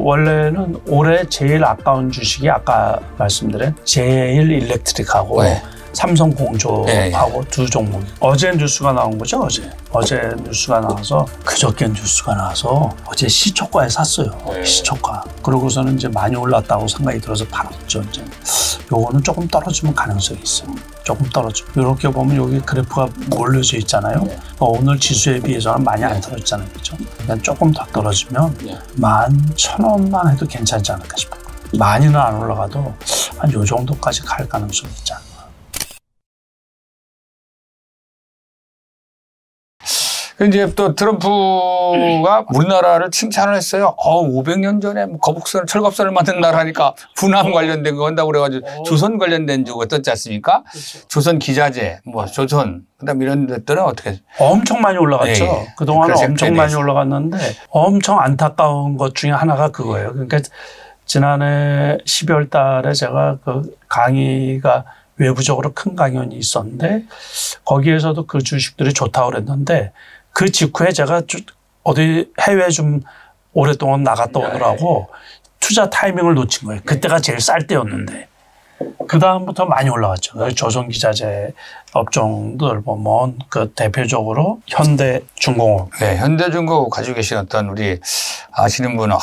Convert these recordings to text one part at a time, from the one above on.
원래는 올해 제일 아까운 주식이 아까 말씀드린 제일 일렉트릭하고 네. 삼성공조하고 두 종목. 어제 뉴스가 나온 거죠. 어제 뉴스가 나와서 그저께 뉴스가 나와서 어제 시초가에 샀어요. 시초가. 그러고서는 이제 많이 올랐다고 생각이 들어서 팔았죠. 이제 요거는 조금 떨어지면 가능성이 있어요. 조금 떨어져. 이렇게 보면 여기 그래프가 몰려져 있잖아요. 오늘 지수에 비해서는 많이 안 떨어졌잖아요. 그렇죠? 그러니까 조금 더 떨어지면 11,000원만 해도 괜찮지 않을까 싶어요. 많이는 안 올라가도 한 요 정도까지 갈 가능성이 있지 않나. 이제 또 트럼프가 우리나라를 칭찬을 했어요. 500년 전에 뭐 거북선을 철갑선을 만든 나라니까 군함 관련된 거 한다고 그래가지고 조선 관련된 적 어떻지 않습니까? 그렇죠. 조선 기자재, 뭐 조선, 그다음 이런 것들은 어떻게? 엄청 많이 올라갔죠. 네. 그동안 엄청 많이 올라갔는데 엄청 안타까운 것 중에 하나가 그거예요. 그러니까 지난해 12월 달에 제가 그 강의가 외부적으로 큰 강연이 있었는데 거기에서도 그 주식들이 좋다고 그랬는데 그 직후에 제가 어디 해외 좀 오랫동안 나갔다 오느라고 투자 타이밍을 놓친 거예요. 그때가 제일 쌀 때였는데. 그 다음부터 많이 올라갔죠. 조선기자재 업종들 보면 그 대표적으로 현대중공업. 네, 현대중공업 가지고 계신 어떤 우리 아시는 분은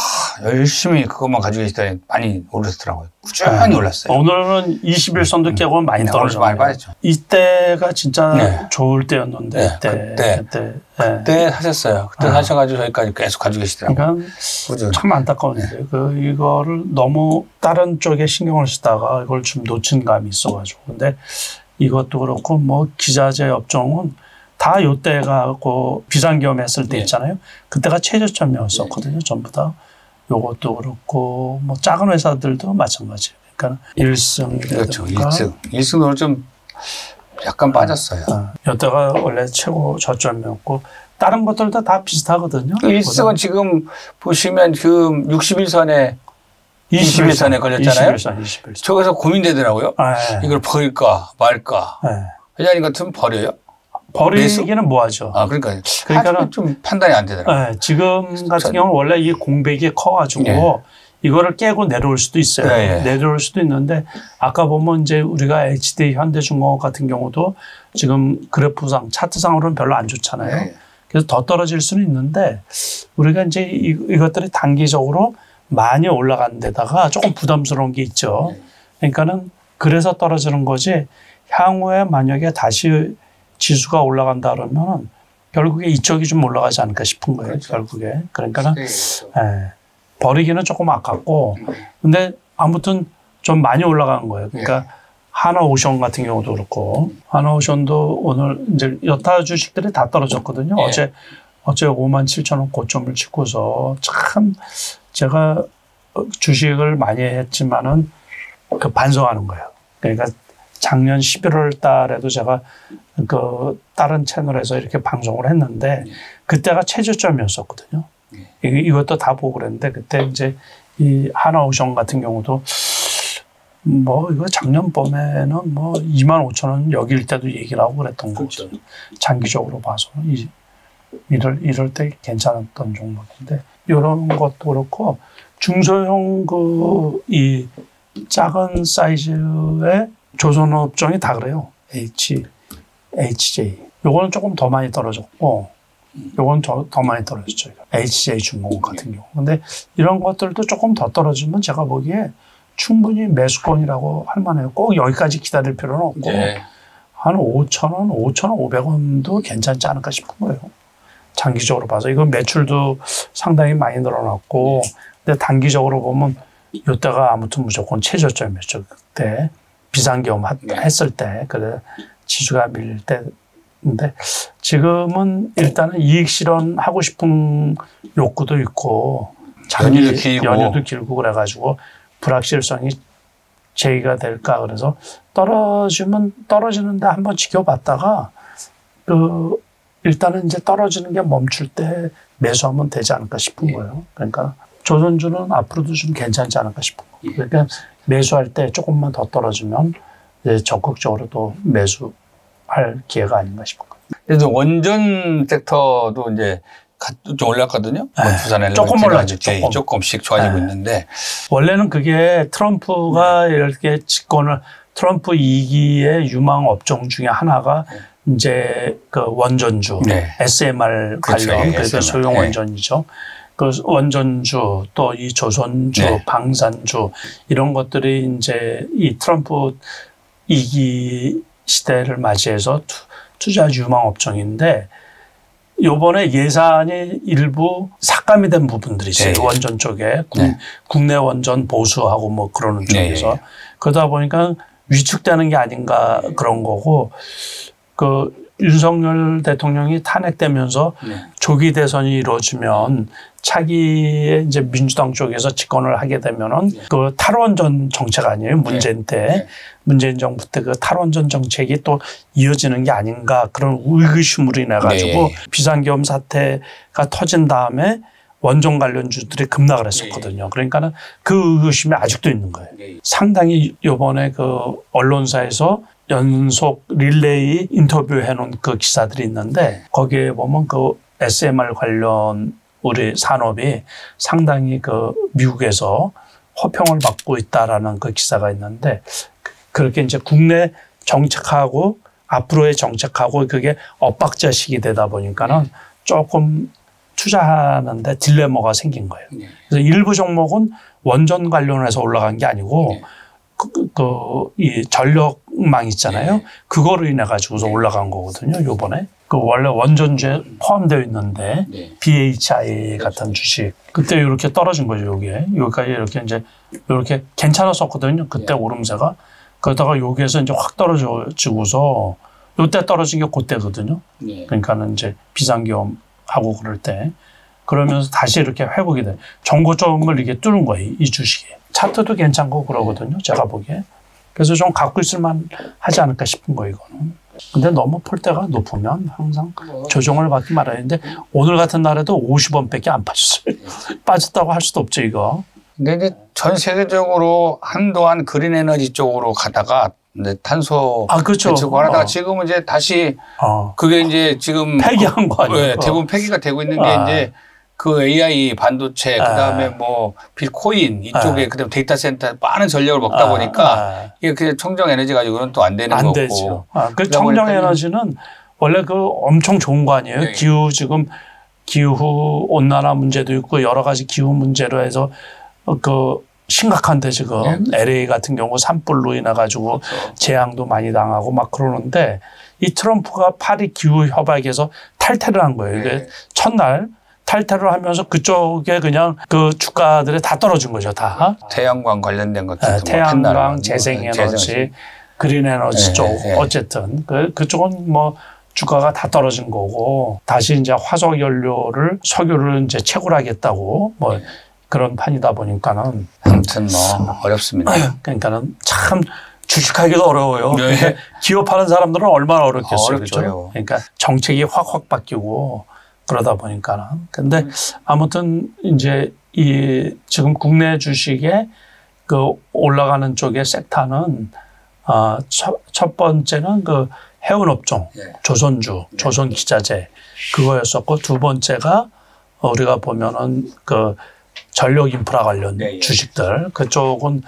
열심히 그것만 가지고 계시다니 많이 오르셨더라고요. 꾸준히 올랐어요. 오늘은 21선도 깨고 많이 떨어졌어요. 많이 빠졌죠. 이때가 진짜 좋을 때였는데 그때 사셨어요. 그때 사셔가지고 저희까지 계속 가지고 계시더라고요. 그러니까 참 안타까운 일이에요. 이거를 너무 다른 쪽에 신경을 쓰다가 이걸 좀 놓친 감이 있어가지고. 근데 이것도 그렇고 뭐 기자재 업종은 다 요때가 그 비상계엄 했을 때 있잖아요. 그때가 최저점이었었거든요. 전부 다. 요것도 그렇고 뭐 작은 회사들도 마찬가지예요. 그러니까 1승. 그렇죠. 1승 오늘 좀 약간 빠졌어요. 요때가 원래 최고 저점이었고 다른 것들도 다 비슷하거든요. 1승은 지금 보시면 그 61선에 21선에 걸렸잖아요. 21선. 저기서 고민되더라고요. 이걸 버릴까 말까. 회장님 같으면 버려요? 버리기는 뭐하죠. 그러니까는 좀 판단이 안 되더라고요. 지금 같은 경우는 원래 이 공백이 커가지고 이거를 깨고 내려올 수도 있어요. 내려올 수도 있는데 아까 보면 이제 우리가 HD 현대중공업 같은 경우도 지금 그래프상 차트상으로는 별로 안 좋잖아요. 그래서 더 떨어질 수는 있는데 우리가 이제 이것들이 단기적으로 많이 올라간 데다가 조금 부담스러운 게 있죠. 그러니까는 그래서 떨어지는 거지 향후에 만약에 다시 지수가 올라간다 그러면은 결국에 이쪽이 좀 올라가지 않을까 싶은 거예요. 그렇죠. 결국에. 그러니까는 버리기는 조금 아깝고 근데 아무튼 좀 많이 올라간 거예요. 그러니까 하나오션 같은 경우도 그렇고 하나오션도 오늘 이제 여타 주식들이 다 떨어졌거든요. 어제 57,000원 고점을 찍고서 참 제가 주식을 많이 했지만은 그 반성하는 거예요. 그러니까 작년 11월 달에도 제가 그 다른 채널에서 이렇게 방송을 했는데 그때가 최저점이었었거든요. 이것도 다 보고 그랬는데 그때 이제 이 하나오션 같은 경우도 뭐 이거 작년 봄에는 뭐 25,000원 여길 때도 얘기를 하고 그랬던 거죠. 장기적으로 봐서 이럴 때 괜찮았던 종목인데 이런 것도 그렇고 중소형 이 작은 사이즈의 조선업종이 다 그래요. HJ. 요거는 조금 더 많이 떨어졌고 요건 더 많이 떨어졌죠. HJ 중공업 같은 경우. 근데 이런 것들도 조금 더 떨어지면 제가 보기에 충분히 매수권이라고 할 만해요. 꼭 여기까지 기다릴 필요는 없고 한 5,000원, 5,500원도 괜찮지 않을까 싶은 거예요. 장기적으로 봐서. 이건 매출도 상당히 많이 늘어났고 근데 단기적으로 보면 이때가 아무튼 무조건 최저점이었죠. 그때 비상계엄 했을 때 그래 지수가 밀릴 때인데 지금은 일단은 이익 실현하고 싶은 욕구도 있고 연휴도 길고 그래가지고 불확실성이 제기가 될까 그래서 떨어지는데 한번 지켜봤다가 일단은 이제 떨어지는 게 멈출 때 매수하면 되지 않을까 싶은 거예요. 그러니까 조선주는 앞으로도 좀 괜찮지 않을까 싶은 거예요. 그러니까 매수할 때 조금만 더 떨어지면 이제 적극적으로 또 매수할 기회가 아닌가 싶은 거예요. 그래서 원전 섹터도 이제 좀 올랐거든요. 네. 부산 조금 올랐죠. 조금씩 좋아지고 있는데 원래는 그게 트럼프가 이렇게 트럼프 2기의 유망 업종 중에 하나가 이제 그 원전주, SMR 그렇죠. 관련, 그러니까 소형 원전이죠. 그 원전주 또 이 조선주, 방산주 이런 것들이 이제 이 트럼프 2기 시대를 맞이해서 투자 유망 업종인데 요번에 예산이 일부 삭감이 된 부분들이 있어요. 원전 쪽에 국내 원전 보수하고 뭐 그러는 쪽에서 그러다 보니까 위축되는 게 아닌가 그런 거고 그 윤석열 대통령이 탄핵되면서 조기 대선이 이루어지면 차기에 이제 민주당 쪽에서 집권을 하게 되면은 그 탈원전 정책 아니에요. 문재인 때. 문재인 정부 때 그 탈원전 정책이 또 이어지는 게 아닌가 그런 의구심으로 인해 가지고 비상계엄 사태가 터진 다음에 원전 관련주들이 급락을 했었거든요. 그러니까는 그 의구심이 아직도 있는 거예요. 상당히 이번에 그 언론사에서 연속 릴레이 인터뷰해 놓은 그 기사들이 있는데 거기에 보면 그 SMR 관련 우리 산업이 상당히 그 미국에서 호평을 받고 있다라는 그 기사가 있는데 그렇게 이제 국내 정책하고 앞으로의 정책하고 그게 엇박자식이 되다 보니까는 조금 투자하는데 딜레마가 생긴 거예요. 그래서 일부 종목은 원전 관련해서 올라간 게 아니고 이 전력망 있잖아요. 그거로 인해 가지고서 올라간 거거든요. 요번에. 그 원래 원전주에 포함되어 있는데 BHI 같은 주식. 그때 이렇게 떨어진 거죠. 여기까지 이렇게 이제 이렇게 괜찮았었거든요. 그때 오름세가. 그러다가 여기에서 이제 확 떨어지고서 요때 떨어진 게 그때거든요. 그러니까는 이제 비상계엄 하고 그럴 때. 그러면서 다시 이렇게 회복이 돼. 정고점을 이렇게 뚫은 거예요. 이 주식이. 차트도 괜찮고 그러거든요. 제가 보기에. 그래서 좀 갖고 있을만 하지 않을까 싶은 거예요. 이거는. 근데 너무 폴대가 높으면 항상 조정을 받기 마련인데 오늘 같은 날에도 50원밖에 안 빠졌어요. 빠졌다고 할 수도 없죠. 이거. 근데 이제 전 세계적으로 한동안 그린 에너지 쪽으로 가다가 탄소 그렇죠. 하다가 지금은 이제 다시 그게 이제 지금 폐기한 거 아니에요? 네, 대부분 폐기가 되고 있는 게 이제 그 AI 반도체 그다음에 뭐 비트코인 이쪽에 그다음 데이터 센터 많은 전력을 먹다 보니까 이게 그냥 청정 에너지 가지고는 또 안 되는 거고. 되죠. 그 청정 에너지는 원래 그 엄청 좋은 거 아니에요? 기후 온난화 문제도 있고 여러 가지 기후 문제로 해서 그 심각한데 지금 LA 같은 경우 산불로 인해 가지고 재앙도 많이 당하고 막 그러는데 이 트럼프가 파리 기후 협약에서 탈퇴를 한 거예요. 이게 첫날 탈퇴를 하면서 그쪽에 그냥 그 주가들이 다 떨어진 거죠. 다. 태양광 관련된 것들. 태양광, 재생에너지, 그린 에너지 쪽 어쨌든 그쪽은 뭐 주가가 다 떨어진 거고 다시 이제 화석 연료를 석유를 이제 채굴하겠다고 뭐 그런 판이다 보니까는 아무튼 뭐 어렵습니다. 그러니까는 참 주식하기도 어려워요. 기업하는 사람들은 얼마나 어렵겠어요. 그렇죠? 그러니까 정책이 확 바뀌고 그러다 보니까는. 근데 아무튼 이제 지금 국내 주식에 그 올라가는 쪽의 섹터는 첫 번째는 그 해운업종, 조선주, 조선기자재 그거였었고 두 번째가 우리가 보면은 그 전력 인프라 관련 주식들 그쪽은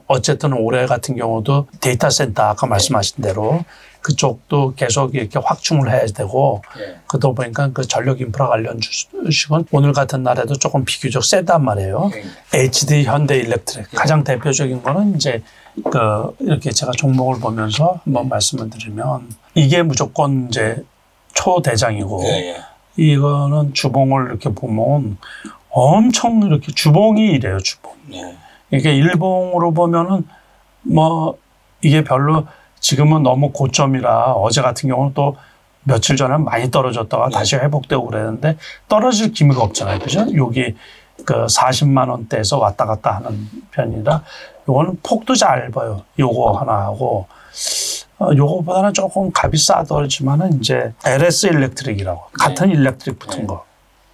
어쨌든 올해 같은 경우도 데이터 센터 아까 말씀하신 대로 그쪽도 계속 이렇게 확충을 해야 되고 그러다 보니까 그 전력 인프라 관련 주식은 오늘 같은 날에도 조금 비교적 세단 말이에요. HD 현대일렉트릭 가장 대표적인 거는 이제 그 이렇게 제가 종목을 보면서 한번 말씀을 드리면 이게 무조건 이제 초대장이고 이거는 주봉을 이렇게 보면 엄청 이렇게 주봉이 이래요, 주봉. 이게 일봉으로 보면은 뭐 이게 별로 지금은 너무 고점이라 어제 같은 경우는 또 며칠 전에 많이 떨어졌다가 다시 회복되고 그랬는데 떨어질 기미가 없잖아요. 그죠? 여기 그 40만 원대에서 왔다 갔다 하는 편이라 요거는 폭도 짧아요. 요거 하나 하고 요거보다는 조금 값이 싸더지만은 이제 LS 일렉트릭이라고 같은 일렉트릭 붙은 거.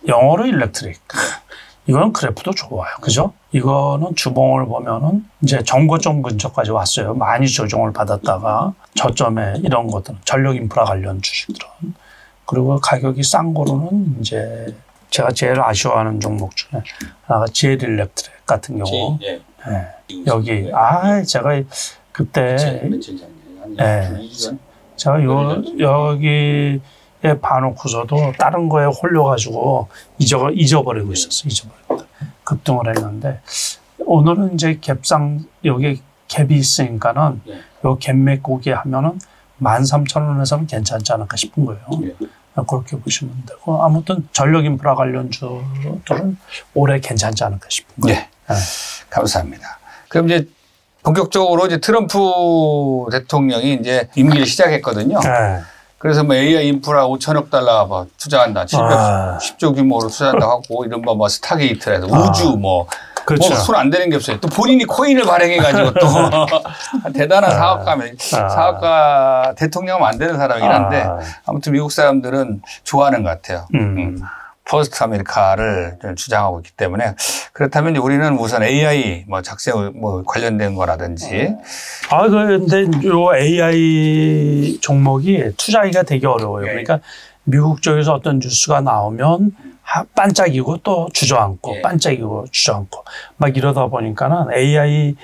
영어로 일렉트릭. 이거는 그래프도 좋아요. 그죠? 이거는 주봉을 보면은 이제 정고점 근처까지 왔어요. 많이 조정을 받았다가 저점에 이런 것들은 전력 인프라 관련 주식들은 그리고 가격이 싼 거로는 이제 제가 제일 아쉬워하는 종목 중에 하나가 GL 일렉트릭 같은 경우. 예. 여기 제가 그때 제가 여기에 봐놓고서도 다른 거에 홀려가지고 잊어버리고 있었어요. 급등을 했는데 오늘은 이제 여기 갭이 있으니까는 요 갭 메꾸기 하면은 13,000원에서는 괜찮지 않을까 싶은 거예요. 그렇게 보시면 되고 아무튼 전력 인프라 관련주들은 올해 괜찮지 않을까 싶은 거예요. 감사합니다. 그럼 이제 본격적으로 이제 트럼프 대통령이 이제 임기를 시작했거든요. 그래서 뭐 AI 인프라 5천억 달러 뭐 투자한다, 710조 규모로 투자한다고 하고 이른바 뭐 스타게이트라서 우주 그렇죠. 손 안 대는 게 없어요. 또 본인이 코인을 발행해가지고 또 대단한 사업가 대통령은 안 되는 사람이긴 한데 아무튼 미국 사람들은 좋아하는 것 같아요. 퍼스트 아메리카를 주장하고 있기 때문에 그렇다면 우리는 우선 AI 작세 관련된 거라든지. 근데 요 AI 종목이 투자하기가 되게 어려워요. 그러니까 미국 쪽에서 어떤 뉴스가 나오면 반짝이고 또 주저앉고 반짝이고 주저앉고 막 이러다 보니까는 AI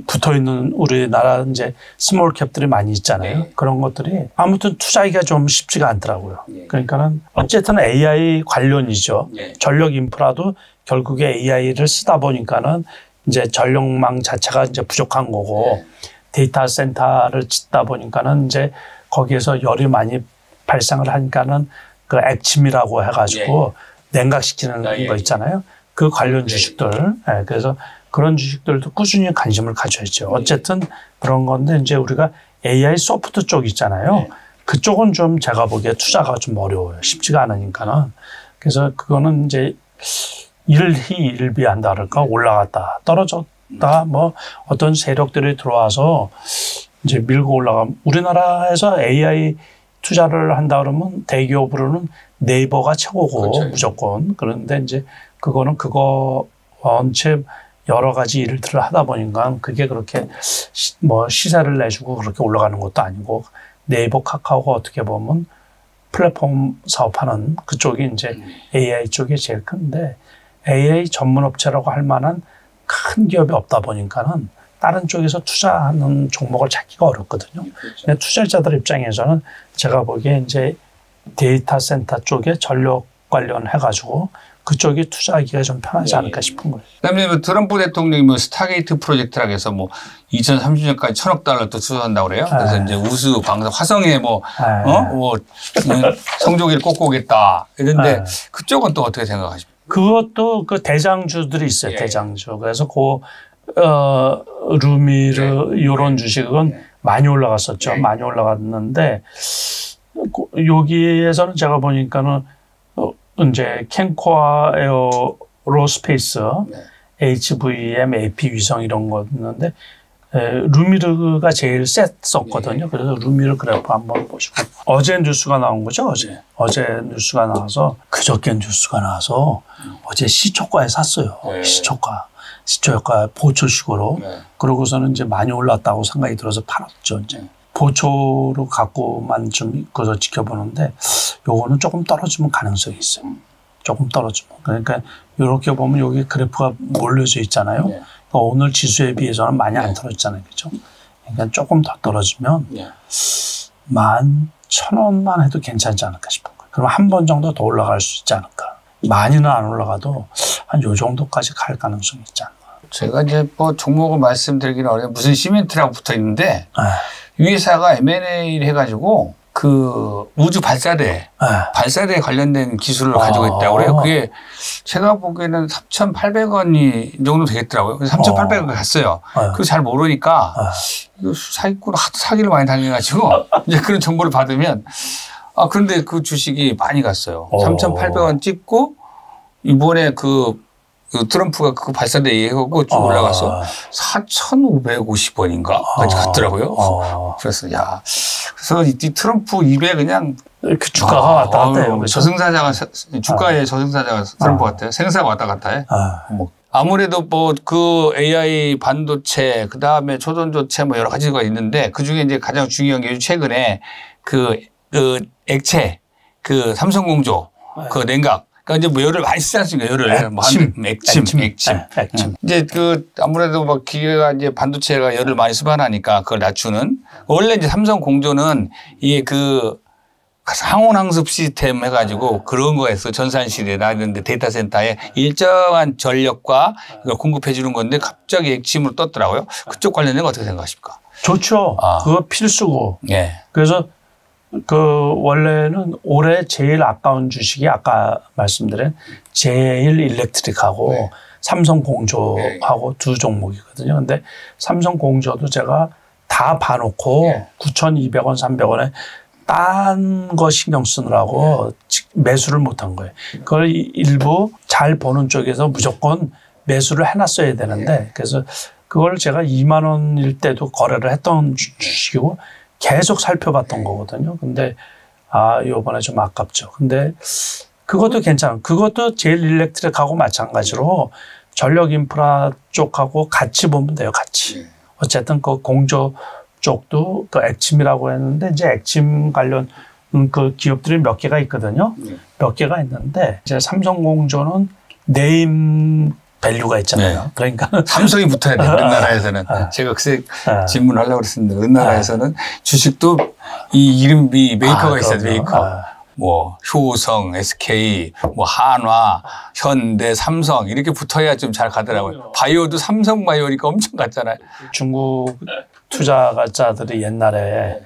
붙어 있는 우리나라 이제 스몰 캡들이 많이 있잖아요. 그런 것들이 아무튼 투자하기가 좀 쉽지가 않더라고요. 그러니까는 어쨌든 AI 관련이죠. 전력 인프라도 결국에 AI를 쓰다 보니까는 이제 전력망 자체가 이제 부족한 거고 데이터 센터를 짓다 보니까는 이제 거기에서 열이 많이 발생을 하니까는 그 액침이라고 해가지고 냉각시키는 거 있잖아요. 그 관련 주식들. 그래서 그런 주식들도 꾸준히 관심을 가져야죠. 어쨌든 그런 건데 이제 우리가 AI 소프트 쪽 있잖아요. 그쪽은 좀 제가 보기에 투자가 좀 어려워요. 쉽지가 않으니까는. 그래서 그거는 이제 일희일비한다 그럴까 올라갔다 떨어졌다 어떤 세력들이 들어와서 이제 밀고 올라가면 우리나라에서 AI 투자를 한다 그러면 대기업으로는 네이버가 최고고 무조건. 그런데 이제 그거는 원체 여러 가지 일들을 하다 보니까 그게 그렇게 시세를 내주고 그렇게 올라가는 것도 아니고 네이버 카카오가 어떻게 보면 플랫폼 사업하는 그쪽이 이제 AI 쪽이 제일 큰데 AI 전문 업체라고 할 만한 큰 기업이 없다 보니까는 다른 쪽에서 투자하는 종목을 찾기가 어렵거든요. 근데 투자자들 입장에서는 제가 보기에 이제 데이터 센터 쪽에 전력 관련해가지고 그쪽이 투자하기가 좀 편하지 않을까 싶은 거예요. 그다음에 트럼프 대통령이 스타게이트 프로젝트라고 해서 2030년까지 1,000억 달러 또 투자한다고 그래요. 그래서 이제 우수 방사 화성에 성조기를 꽂고 오겠다 이런데 그쪽은 또 어떻게 생각하십니까? 그것도 그 대장주들이 있어요. 대장주. 그래서 루미르 이런 주식은 많이 올라갔었죠. 많이 올라갔는데 여기에서는 제가 보니까는 이제 캠코아 에어로스페이스, HVM, AP 위성 이런 거 있는데 루미르가 제일 셌었거든요. 그래서 루미르 그래프 한번 보시고 어제 뉴스가 나온 거죠. 어제 뉴스가 나와서 그저께 뉴스가 나와서 어제 시초가에 샀어요. 시초가 보초식으로. 그러고서는 이제 많이 올랐다고 생각이 들어서 팔았죠. 이제 보초로 갖고만 좀 그거 지켜보는데 요거는 조금 떨어지면 가능성이 있어요. 조금 떨어지면. 그러니까 이렇게 보면 여기 그래프가 몰려져 있잖아요. 그러니까 오늘 지수에 비해서는 많이 안 떨어졌잖아요. 그죠? 그러니까 조금 더 떨어지면 11,000원만 해도 괜찮지 않을까 싶은 거예요. 그럼 한 번 정도 더 올라갈 수 있지 않을까. 많이는 안 올라가도 한 요 정도까지 갈 가능성이 있지 않나. 제가 이제 종목을 말씀드리기는 어려워요. 무슨 시멘트라고 붙어 있는데 이 회사가 M&A를 해가지고 그 우주 발사대에 관련된 기술을 가지고 있다고 그래요. 그게 제가 보기에는 3,800원이 정도 되겠더라고요. 그래서 3,800원 갔어요. 그거 잘 모르니까 이거 사기꾼 하도 사기를 많이 당해가지고 이제 그런 정보를 받으면 그런데 그 주식이 많이 갔어요. 3,800원 찍고 이번에 그 트럼프가 그 발사대 얘기하고 쭉 올라가서 4,550원인가까지 갔더라고요. 그래서 그래서 이 트럼프 입에 그냥 그 주가가 왔다 갔다 해요. 주가의 저승사자가 트럼프 같아요. 생사가 왔다 갔다 해. 아무래도 그 AI 반도체, 그 다음에 초전도체 여러 가지가 있는데 그 중에 이제 가장 중요한 게 최근에 그 액체 그 삼성공조 그 냉각. 그러니까 이제 뭐 열을 많이 쓰지 않습니까? 열을. 액침. 이제 그 아무래도 막 기계가 이제 반도체가 열을 많이 수반하니까 그걸 낮추는 원래 이제 삼성공조는 이게 그 상온항습 시스템 해가지고 그런 거에서 전산실이나 이런 데 데이터 센터에 일정한 전력과 이걸 공급해 주는 건데 갑자기 액침으로 떴더라고요. 그쪽 관련된 거 어떻게 생각하십니까? 좋죠. 그거 필수고. 예. 그래서 그 원래는 올해 제일 아까운 주식이 아까 말씀드린 제일 일렉트릭하고 삼성공조하고 두 종목이거든요. 근데 삼성공조도 제가 다 봐놓고 9,200원, 300원에 딴 거 신경 쓰느라고 매수를 못한 거예요. 그걸 일부 잘 보는 쪽에서 무조건 매수를 해놨어야 되는데 그래서 그걸 제가 2만 원일 때도 거래를 했던 주식이고 계속 살펴봤던 거거든요. 근데 요번에 좀 아깝죠. 근데 그것도 괜찮아요. 그것도 제일 일렉트릭하고 마찬가지로 전력 인프라 쪽하고 같이 보면 돼요. 같이. 어쨌든 그 공조 쪽도 그 액침이라고 했는데 이제 액침 관련 그 기업들이 몇 개가 있거든요. 몇 개가 있는데 이제 삼성공조는 네임 밸류가 있잖아요. 그러니까 삼성이 붙어야 돼요. 우리나라에서는. 제가 글쎄 질문하려고 그랬습니다. 우리나라에서는 주식도 이 이름이 메이커가 있어요. 메이커. 뭐 효성, SK, 뭐 한화, 현대, 삼성 이렇게 붙어야 좀 잘 가더라고요. 바이오도 삼성 바이오니까 엄청 갔잖아요. 중국 투자자들이 옛날에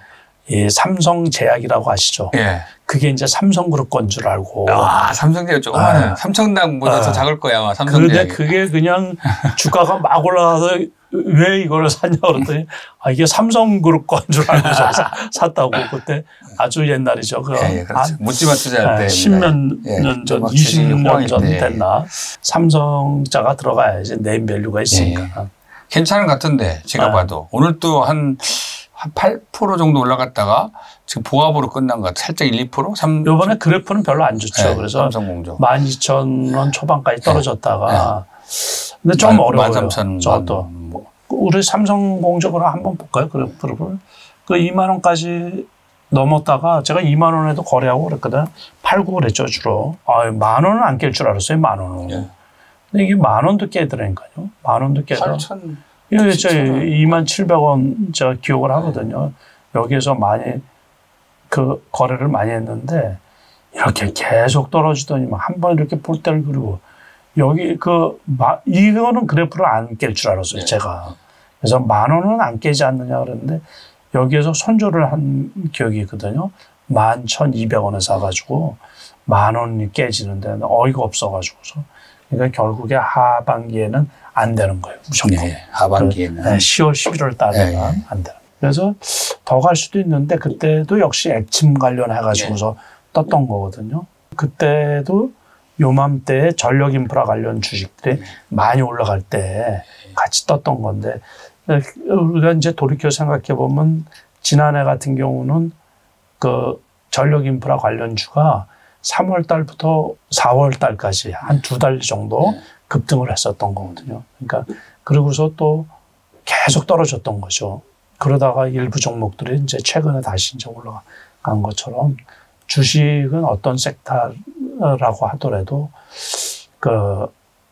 이 삼성제약이라고 아시죠? 예. 그게 이제 삼성그룹 건 줄 알고. 삼성제약 조그마한 삼성당보다 더 작을 거야 아마 삼성제약. 그런데 그게 그냥 주가가 막 올라가서 왜 이걸 샀냐 그랬더니 이게 삼성그룹 건 줄 알고 샀다고. 그때 아주 옛날이죠. 예, 그렇죠. 묻지마 투자할 때. 10년 전, 20년 전 됐나. 삼성자가 들어가야지 네임밸류가 있으니까. 괜찮은 것 같은데 제가 봐도 오늘 또 한 8% 정도 올라갔다가 지금 보합으로 끝난 것 같아요. 살짝 1, 2%? 이번에 그래프는 별로 안 좋죠. 그래서 삼성공조 12,000원 초반까지 떨어졌다가 근데 좀 어려워요. 13,000원. 우리 삼성공조를 한번 볼까요? 그래프를. 그 2만 원까지 넘었다가 제가 2만 원에도 거래하고 그랬거든. 팔고 그랬죠 주로. 1만 원은 안 깰 줄 알았어요. 1만 원은. 근데 이게 1만 원도 깨더라니까요. 1만 원도 깨더라. 27,000원 제가 기억을 하거든요. 여기에서 많이 그 거래를 많이 했는데 이렇게 계속 떨어지더니 한 번 이렇게 볼때를 그리고 여기 이거는 그래프를 안 깰 줄 알았어요. 제가. 그래서 1만 원은 안 깨지 않느냐 그랬는데 여기에서 손절을 한 기억이 있거든요. 11,200원에 사가지고 1만 원이 깨지는데 어이가 없어가지고서. 그러니까 결국에 하반기에는 안 되는 거예요. 무조건. 하반기에는. 10월, 11월 달에는 안 되는. 그래서 더 갈 수도 있는데 그때도 역시 액침 관련해가지고서 떴던 거거든요. 그때도 요맘때에 전력 인프라 관련 주식들이 많이 올라갈 때 같이 떴던 건데 우리가 이제 돌이켜 생각해 보면 지난해 같은 경우는 그 전력 인프라 관련주가 3월 달부터 4월 달까지 한 2달 정도 급등을 했었던 거거든요. 그러니까 그러고서 또 계속 떨어졌던 거죠. 그러다가 일부 종목들이 이제 최근에 다시 이제 올라간 것처럼 주식은 어떤 섹터라고 하더라도 그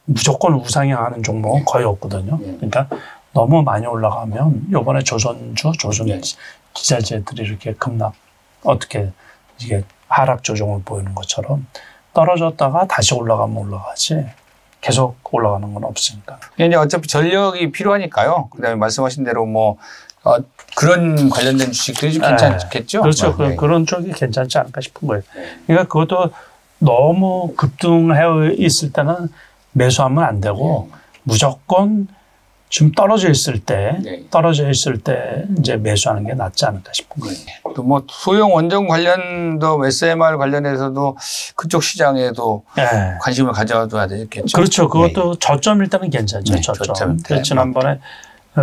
무조건 우상향하는 종목은 거의 없거든요. 그러니까 너무 많이 올라가면 이번에 조선주, 기자재들이 이렇게 어떻게 이게 하락 조정을 보이는 것처럼 떨어졌다가 다시 올라가면 올라가지 계속 올라가는 건 없으니까. 이제 어차피 전력이 필요하니까요. 그다음에 말씀하신 대로 뭐 그런 관련된 주식들이 좀 괜찮겠죠? 그렇죠. 그런 쪽이 괜찮지 않을까 싶은 거예요. 그러니까 그것도 너무 급등해 있을 때는 매수하면 안 되고 무조건 좀 떨어져 있을 때 이제 매수하는 게 낫지 않을까 싶은 거예요. 또 뭐 소형 원전 관련도 SMR 관련해서도 그쪽 시장에도 관심을 가져줘야 되겠죠. 그렇죠. 그것도 저점일 때는 괜찮죠. 저점. 지난번에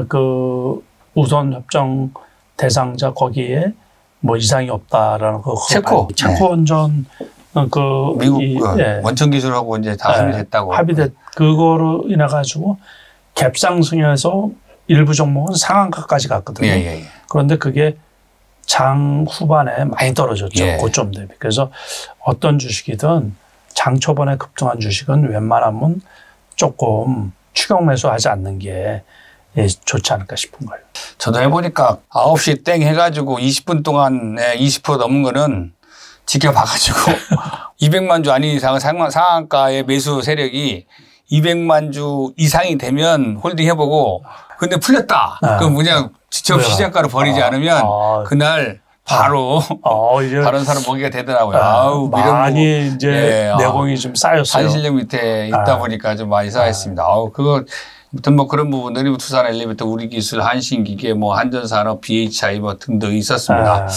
그 우선 협정 대상자 거기에 뭐 이상이 없다라는 거. 체코 원전 미국 원천 기술하고 이제 다 합의됐다고. 그거로 인해 가지고 갭상승해서 일부 종목은 상한가까지 갔거든요. 그런데 그게 장 후반에 많이 떨어졌죠. 예. 고점 대비. 그래서 어떤 주식이든 장 초반에 급등한 주식은 웬만하면 조금 추격 매수하지 않는 게 좋지 않을까 싶은 거예요. 저도 해보니까 9시 땡 해가지고 20분 동안에 20% 넘은 거는 지켜봐가지고 200만 주 아닌 이상은 상한가의 매수 세력이 200만 주 이상이 되면 홀딩 해보고 근데 풀렸다. 그럼 그냥 지체없이 시장가로 버리지 않으면 그날 바로 다른 사람 먹이가 되더라고요. 아우, 많이 이제 내공이 좀 쌓였어요. 한실력 밑에 있다 보니까 좀 많이 쌓였습니다. 아우, 그거 아무튼 뭐 그런 부분들이 투산 엘리베이터, 우리기술, 한신기계, 뭐 한전산업, BHI 뭐 등등 있었습니다.